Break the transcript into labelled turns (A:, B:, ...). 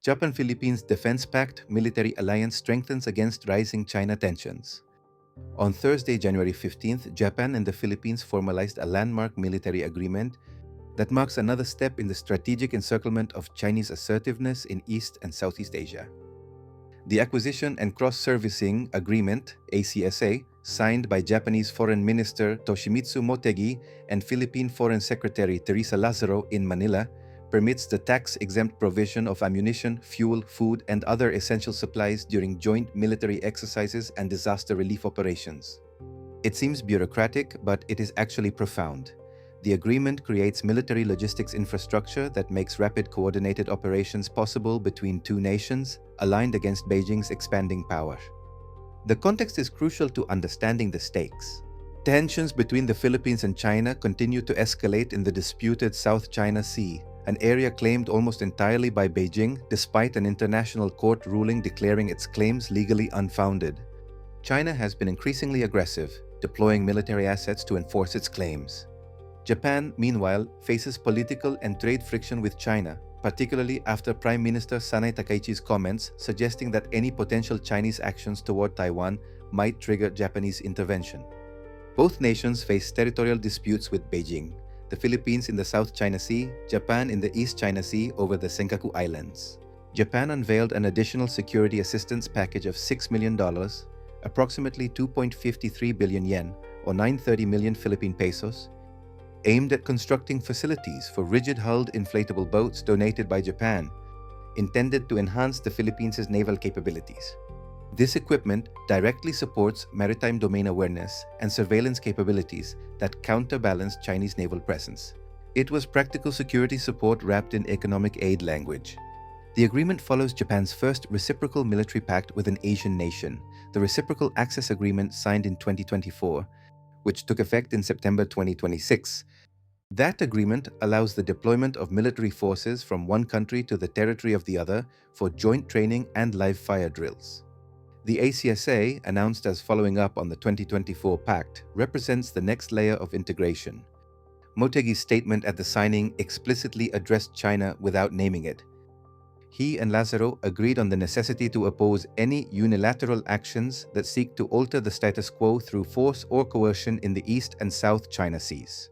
A: Japan-Philippines Defense Pact military alliance strengthens against rising China tensions. On Thursday, January 15th, Japan and the Philippines formalized a landmark military agreement that marks another step in the strategic encirclement of Chinese assertiveness in East and Southeast Asia. The Acquisition and Cross-Servicing Agreement, ACSA, signed by Japanese Foreign Minister Toshimitsu Motegi and Philippine Foreign Secretary Teresa Lazaro in Manila, permits the tax-exempt provision of ammunition, fuel, food, and other essential supplies during joint military exercises and disaster relief operations. It seems bureaucratic, but it is actually profound. The agreement creates military logistics infrastructure that makes rapid coordinated operations possible between two nations, aligned against Beijing's expanding power. The context is crucial to understanding the stakes. Tensions between the Philippines and China continue to escalate in the disputed South China Sea, an area claimed almost entirely by Beijing despite an international court ruling declaring its claims legally unfounded. China has been increasingly aggressive, deploying military assets to enforce its claims. Japan, meanwhile, faces political and trade friction with China, particularly after Prime Minister Sanai Takaichi's comments suggesting that any potential Chinese actions toward Taiwan might trigger Japanese intervention. Both nations face territorial disputes with Beijing, the Philippines in the South China Sea, Japan in the East China Sea over the Senkaku Islands. Japan unveiled an additional security assistance package of $6 million, approximately 2.53 billion yen or 930 million Philippine pesos, aimed at constructing facilities for rigid-hulled inflatable boats donated by Japan, intended to enhance the Philippines' naval capabilities. This equipment directly supports maritime domain awareness and surveillance capabilities that counterbalance Chinese naval presence. It was practical security support wrapped in economic aid language. The agreement follows Japan's first reciprocal military pact with an Asian nation, the Reciprocal Access Agreement signed in 2024, which took effect in September 2026. That agreement allows the deployment of military forces from one country to the territory of the other for joint training and live-fire drills. The ACSA, announced as following up on the 2024 pact, represents the next layer of integration. Motegi's statement at the signing explicitly addressed China without naming it. He and Lazaro agreed on the necessity to oppose any unilateral actions that seek to alter the status quo through force or coercion in the East and South China Seas.